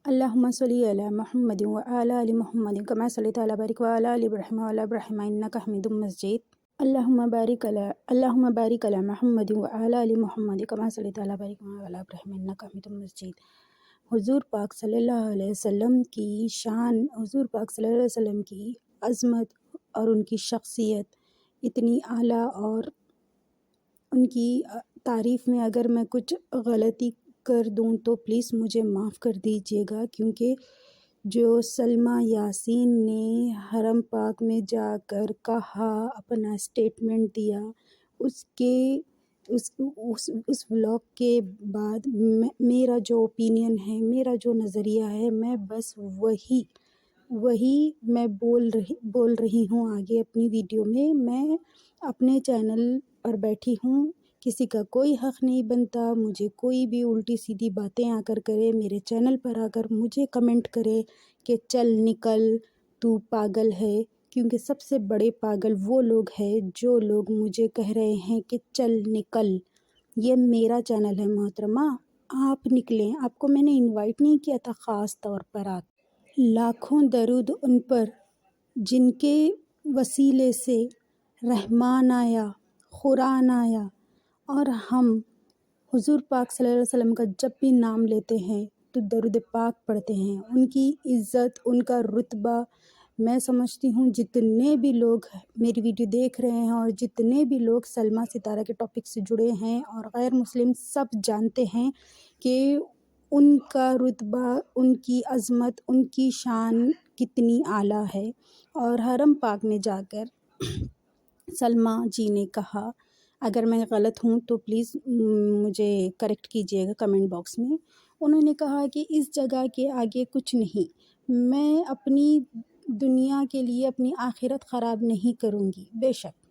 اللهم صل على محمد وعلى آل محمد كما صليت على بارك وعلى آل إبراهيم وعلى إبراهيم إنك حميد مجيد. اللهم بارك على محمد وعلى آل محمد كما صليت على بارك وعلى إبراهيم إنك حميد مجيد. حضور پاک صلی اللہ علیہ وسلم کی شان، حضور پاک صلی اللہ علیہ وسلم کی عظمت اور ان کی شخصیت اتنی اعلیٰ، اور ان کی تعریف میں اگر میں کچھ غلطی کر دوں تو پلیز مجھے معاف کر دیجیے گا، کیونکہ جو سلمیٰ یاسین نے حرم پاک میں جا کر کہا، اپنا اسٹیٹمنٹ دیا، اس ولاگ کے بعد میرا جو اوپینین ہے، میرا جو نظریہ ہے، میں بس وہی میں بول رہی ہوں آگے اپنی ویڈیو میں. میں اپنے چینل پر بیٹھی ہوں، کسی کا کوئی حق نہیں بنتا مجھے کوئی بھی الٹی سیدھی باتیں آ کر کرے، میرے چینل پر آ کر مجھے کمنٹ کرے کہ چل نکل تو پاگل ہے، کیونکہ سب سے بڑے پاگل وہ لوگ ہیں جو لوگ مجھے کہہ رہے ہیں کہ چل نکل. یہ میرا چینل ہے محترمہ، آپ نکلیں. آپ کو میں نے انوائٹ نہیں کیا تھا خاص طور پر. لاکھوں درود ان پر جن کے وسیلے سے رحمان آیا، قرآن آیا، اور ہم حضور پاک صلی اللہ علیہ وسلم کا جب بھی نام لیتے ہیں تو درود پاک پڑھتے ہیں. ان کی عزت، ان کا رتبہ، میں سمجھتی ہوں جتنے بھی لوگ میری ویڈیو دیکھ رہے ہیں اور جتنے بھی لوگ سلمیٰ ستارہ کے ٹاپک سے جڑے ہیں اور غیر مسلم، سب جانتے ہیں کہ ان کا رتبہ، ان کی عظمت، ان کی شان کتنی اعلیٰ ہے. اور حرم پاک میں جا کر سلمیٰ جی نے کہا، اگر میں غلط ہوں تو پلیز مجھے کریکٹ کیجیے گا کمنٹ باکس میں. انہوں نے کہا کہ اس جگہ کے آگے کچھ نہیں، میں اپنی دنیا کے لیے اپنی آخرت خراب نہیں کروں گی، بے شک.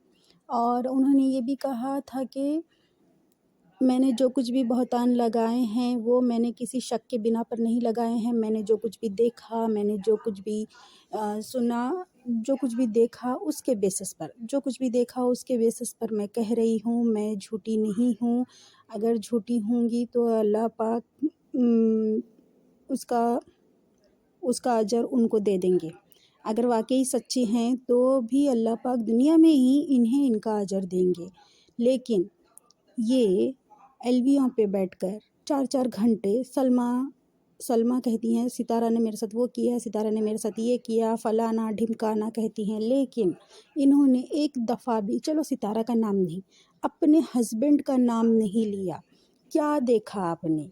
اور انہوں نے یہ بھی کہا تھا کہ میں نے جو کچھ بھی بہتان لگائے ہیں وہ میں نے کسی شک کے بنا پر نہیں لگائے ہیں. میں نے جو کچھ بھی دیکھا، میں نے جو کچھ بھی سنا، جو کچھ بھی دیکھا اس کے بیسس پر میں کہہ رہی ہوں. میں جھوٹی نہیں ہوں. اگر جھوٹی ہوں گی تو اللہ پاک اس کا اجر ان کو دے دیں گے. اگر واقعی سچی ہیں تو بھی اللہ پاک دنیا میں ہی انہیں ان کا اجر دیں گے. لیکن یہ ایلویوں پہ بیٹھ کر 4 گھنٹے سلمیٰ کہتی ہیں ستارہ نے میرے ساتھ وہ کیا، ستارہ نے میرے ساتھ یہ کیا، فلانا ڈھمکانا کہتی ہیں. لیکن انہوں نے ایک دفعہ بھی، چلو ستارہ کا نام نہیں، اپنے ہسبینڈ کا نام نہیں لیا. کیا دیکھا آپ نے؟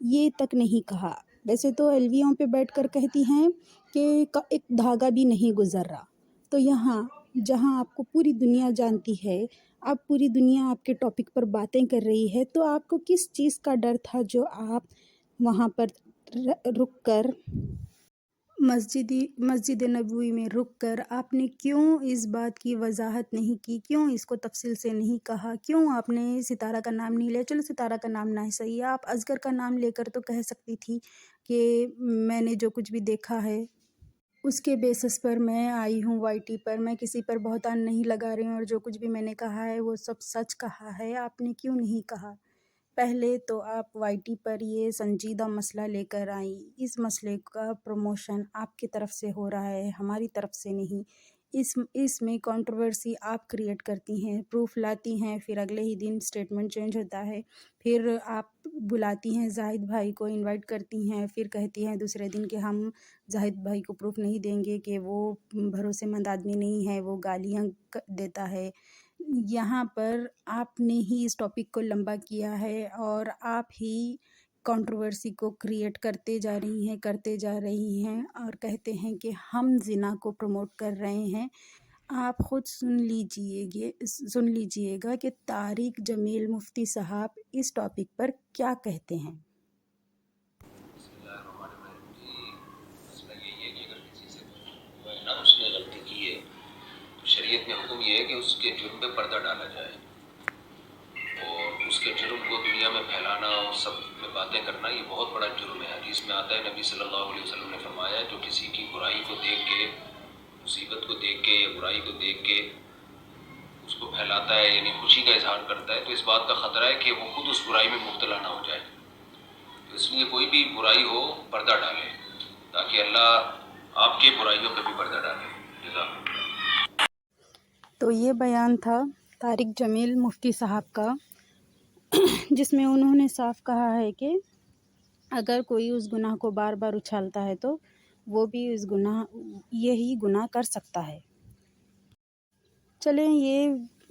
یہ تک نہیں کہا. ویسے تو ایلویوں پہ بیٹھ کر کہتی ہیں کہ ایک دھاگا بھی نہیں گزر رہا. تو یہاں جہاں آپ کو پوری دنیا جانتی ہے، اب پوری دنیا آپ کے ٹاپک پر باتیں کر رہی ہے، تو آپ کو کس چیز کا ڈر تھا جو آپ وہاں پر رک کر مسجد نبوی میں رک کر آپ نے کیوں اس بات کی وضاحت نہیں کی؟ کیوں اس کو تفصیل سے نہیں کہا؟ کیوں آپ نے ستارہ کا نام نہیں لیا؟ چلو ستارہ کا نام نہ صحیح، آپ اصغر کا نام لے کر تو کہہ سکتی تھی کہ میں نے جو کچھ بھی دیکھا ہے اس کے بیسس پر میں آئی ہوں وائی ٹی پر، میں کسی پر بہتان نہیں لگا رہی ہوں، اور جو کچھ بھی میں نے کہا ہے وہ سب سچ کہا ہے. آپ نے کیوں نہیں کہا؟ پہلے تو آپ وائی ٹی پر یہ سنجیدہ مسئلہ لے کر آئیں. اس مسئلے کا پروموشن آپ کی طرف سے ہو رہا ہے، ہماری طرف سے نہیں. اس میں کنٹروورسی آپ کریٹ کرتی ہیں، پروف لاتی ہیں، پھر اگلے ہی دن اسٹیٹمنٹ چینج ہوتا ہے. پھر آپ بلاتی ہیں زاہد بھائی کو، انوائٹ کرتی ہیں، پھر کہتی ہیں دوسرے دن کہ ہم زاہد بھائی کو پروف نہیں دیں گے کہ وہ بھروسے مند آدمی نہیں ہے، وہ گالیاں دیتا ہے. یہاں پر آپ نے ہی اس ٹاپک کو لمبا کیا ہے اور آپ ہی کنٹروورسی کو کریٹ کرتے جا رہی ہیں اور کہتے ہیں کہ ہم زنا کو پروموٹ کر رہے ہیں. آپ خود سن لیجئے گا کہ طارق جمیل مفتی صاحب اس ٹاپک پر کیا کہتے ہیں. اس نے غلطی کی ہے تو شریعت میں حکم یہ ہے کہ اس کے جرم پہ پردہ ڈالا جائے، اور اس کے جرم کو دنیا میں پھیلانا اور سب میں باتیں کرنا یہ بہت بڑا جرم ہے. حدیث میں آتا ہے، نبی صلی اللہ علیہ وسلم نے فرمایا جو کسی کی برائی کو دیکھ کے، مصیبت کو دیکھ کے یا برائی کو دیکھ کے اس کو پھیلاتا ہے، یعنی خوشی کا اظہار کرتا ہے، تو اس بات کا خطرہ ہے کہ وہ خود اس برائی میں مبتلا نہ ہو جائے. تو اس لیے کوئی بھی برائی ہو پردہ ڈالے. ताकि अल्लाह आपकी बुराइयों पे भी पर्दा डाले। जज़ाकल्लाह। तो ये बयान था तारिक जमील मुफ्ती साहब का, जिसमें उन्होंने साफ कहा है कि अगर कोई उस गुनाह को बार बार उछालता है तो वो भी यही गुनाह कर सकता है। चलें, ये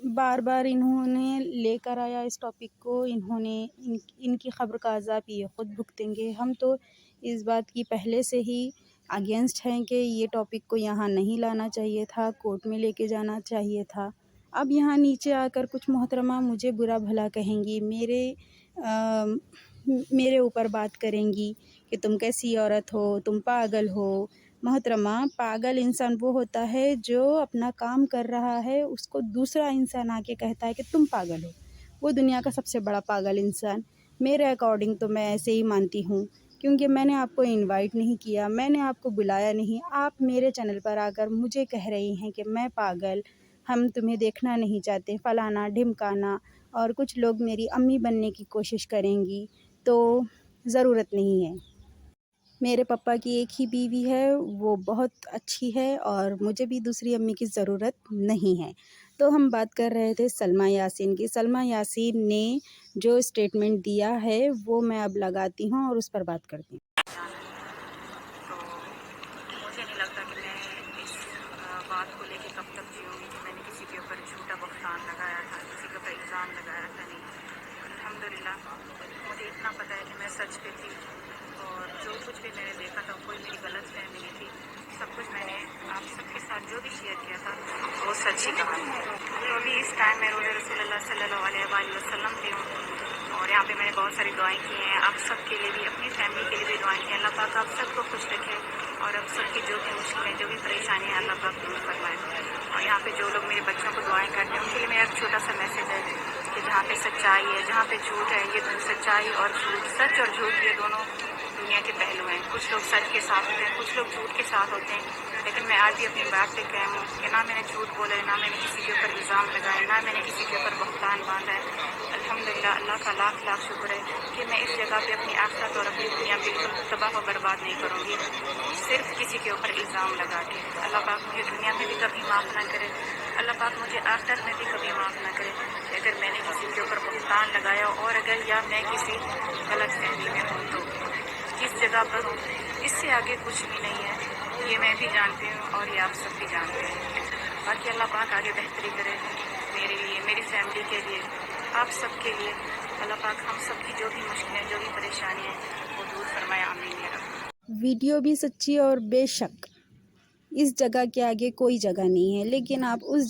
बार बार इन्होंने लेकर आया इस टॉपिक को, इनकी ख़ब्र का अज़ाब ये ख़ुद भुगतेंगे। हम तो इस बात की पहले से ही अगेंस्ट हैं कि ये टॉपिक को यहाँ नहीं लाना चाहिए था, कोर्ट में लेके जाना चाहिए था। अब यहाँ नीचे आकर कुछ मोहतरमा मुझे बुरा भला कहेंगी, मेरे ऊपर बात करेंगी कि तुम कैसी औरत हो, तुम पागल हो। मोहतरमा, पागल इंसान वो होता है जो अपना काम कर रहा है, उसको दूसरा इंसान आके कहता है कि तुम पागल हो, वो दुनिया का सबसे बड़ा पागल इंसान। मेरे अकॉर्डिंग तो मैं ऐसे ही मानती हूँ, क्योंकि मैंने आपको इनवाइट नहीं किया, मैंने आपको बुलाया नहीं। आप मेरे चैनल पर आकर मुझे कह रही हैं कि मैं पागल, हम तुम्हें देखना नहीं चाहते, फलाना ढिमकाना, और कुछ लोग मेरी अम्मी बनने की कोशिश करेंगी, तो ज़रूरत नहीं है। मेरे पापा की एक ही बीवी है, वो बहुत अच्छी है और मुझे भी दूसरी अम्मी की ज़रूरत नहीं है। तो हम बात कर रहे थे सलमा यासीन की। सलमा यासीन ने जो स्टेटमेंट दिया है वो मैं अब लगाती हूँ और उस पर बात करती हूँ। तो मुझे नहीं लगता कि मैं इस बात को लेके कब तक जीऊँगी कि मैंने किसी के ऊपर झूठा बख्तान लगाया था, किसी के ऊपर इल्ज़ाम लगाया था। नहीं, अल्हम्दुलिल्लाह मुझे इतना पता है कि मैं सच पे थी और जो कुछ भी मैंने देखा था कोई मेरी गलत फहमी नहीं थी। सब कुछ मैंने आप सबके साथ जो भी शेयर किया था वो सच ही कहा। तो अभी इस टाइम मैं रोज़े रसूलुल्लाह सल्लल्लाहु अलैहि वसल्लम पे हूँ और यहाँ पे मैंने बहुत सारी दुआएं की हैं, आप सब के लिए भी, अपनी फैमिली के लिए भी दुआएं की हैं। अल्लाह पाक आप सबको खुश रखे और अब सबकी जो भी मुश्किलें, जो भी परेशानी है, अल्लाह पाक दूर फरमाए। और यहाँ पे जो लोग मेरे बच्चों को दुआएं करते हैं उनके लिए मेरा एक छोटा सा मैसेज है कि जहाँ पे सच्चाई है, जहाँ पे झूठ है, ये सच्चाई और झूठ, सच और झूठ, ये दोनों दुनिया के पहलू हैं। कुछ लोग सच के साथ होते हैं, कुछ लोग झूठ के साथ होते हैं, लेकिन मैं आज भी अपनी बात पे कायम हूँ कि ना मैंने झूठ बोला है, ना मैंने किसी के ऊपर इल्ज़ाम लगाया, ना मैंने किसी के ऊपर बख्तान बांधा है। अल्हम्दुलिल्लाह, अल्लाह का लाख लाख शुक्र है कि मैं इस जगह पे अपनी आखिरत और अपनी दुनिया बिल्कुल तबाह और बर्बाद नहीं करूँगी सिर्फ किसी के ऊपर इल्ज़ाम लगा के। अल्लाह पाक मुझे दुनिया में भी कभी माफ़ ना करे, अल्लाह पाक मुझे आखिरत में भी कभी माफ़ ना करे कि अगर मैंने किसी के ऊपर बख्तान लगाया और अगर या मैं किसी गलत फहमी में हूँ तो किस जगह पर हूँ, इससे आगे कुछ भी नहीं है। ये मैं भी जानती हूँ और ये आप सब भी जानते हैं। बाकी अल्लाह पाक आगे बेहतरी करे मेरे लिए, मेरी फैमिली के लिए, आप सब के लिए। अल्लाह पाक हम सब की जो भी मुश्किलें, जो भी परेशानी है वो दूर फरमाए। आमीन या रब। वीडियो भी सच्ची और बेशक इस जगह के आगे कोई जगह नहीं है, लेकिन आप उस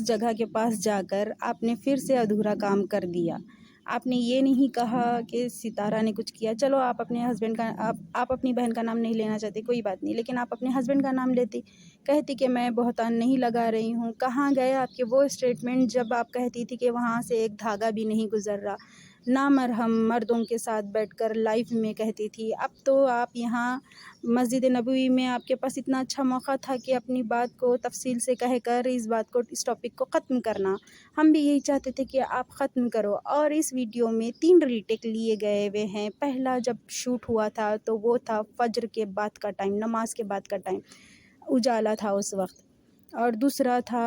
जगह के पास जाकर आपने फिर से अधूरा काम कर दिया। आपने ये नहीं कहा कि सितारा ने कुछ किया। चलो, आप अपने हस्बैंड का आप अपनी बहन का नाम नहीं लेना चाहते, कोई बात नहीं, लेकिन आप अपने हस्बैंड का नाम लेती, कहती कि मैं बहतान नहीं लगा रही हूँ। कहाँ गए आपके वो स्टेटमेंट जब आप कहती थी कि वहाँ से एक धागा भी नहीं गुजर रहा, नामरहम मर्दों के साथ बैठकर लाइव में कहती थी। अब तो आप यहाँ मस्जिद नबवी में आपके पास इतना अच्छा मौका था कि अपनी बात को तफसील से कहकर इस टॉपिक को ख़त्म करना। हम भी यही चाहते थे कि आप ख़त्म करो। और इस वीडियो में 3 रीटेक लिए गए हुए हैं। पहला जब शूट हुआ था तो वो था फजर के बाद का टाइम, नमाज के बाद का टाइम, उजाला था उस वक्त, और दूसरा था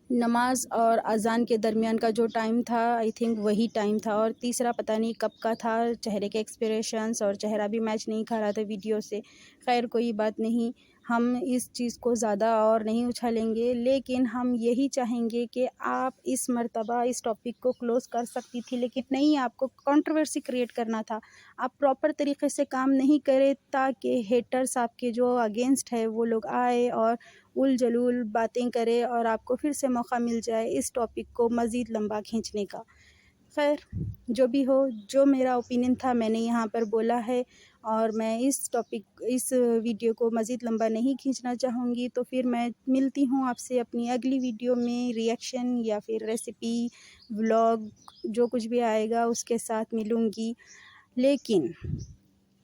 नमाज और अज़ान के दरमियान का जो टाइम था, आई थिंक वही टाइम था, और तीसरा पता नहीं कब का था। चेहरे के एक्सप्रेशंस और चेहरा भी मैच नहीं खा रहा था वीडियो से। खैर, कोई बात नहीं, हम इस चीज़ को ज़्यादा और नहीं उछालेंगे, लेकिन हम यही चाहेंगे कि आप इस मर्तबा इस टॉपिक को क्लोज़ कर सकती थी, लेकिन नहीं, आपको कंट्रोवर्सी क्रिएट करना था। आप प्रॉपर तरीके से काम नहीं करे ताकि हेटर्स आपके जो अगेंस्ट है वो लोग आए और उल जलूल बातें करे और आपको फिर से मौका मिल जाए इस टॉपिक को मज़ीद लंबा खींचने का। खैर, जो भी हो, जो मेरा ओपिनियन था मैंने यहाँ पर बोला है, और मैं इस वीडियो को मज़ीद लंबा नहीं खींचना चाहूँगी। तो फिर मैं मिलती हूँ आपसे अपनी अगली वीडियो में, रिएक्शन या फिर रेसिपी, व्लॉग, जो कुछ भी आएगा उसके साथ मिलूँगी। लेकिन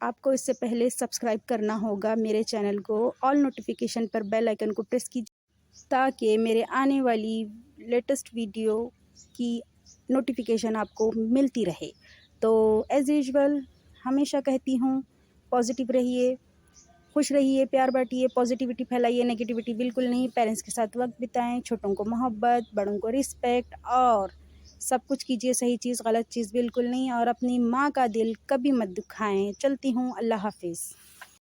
आपको इससे पहले सब्सक्राइब करना होगा मेरे चैनल को, ऑल नोटिफिकेशन पर बेल आइकन को प्रेस कीजिए ताकि मेरे आने वाली लेटेस्ट वीडियो की नोटिफिकेशन आपको मिलती रहे। तो एज़ यूजुअल हमेशा कहती हूँ, पॉजिटिव रहिए, خوش رہیے، پیار بانٹیے، پازیٹیوٹی پھیلائیے، نگیٹیوٹی بالکل نہیں. پیرنٹس کے ساتھ وقت بتائیں، چھوٹوں کو محبت، بڑوں کو رسپیکٹ، اور سب کچھ کیجیے. صحیح چیز غلط چیز بالکل نہیں. اور اپنی ماں کا دل کبھی مت دکھائیں. چلتی ہوں، اللہ حافظ.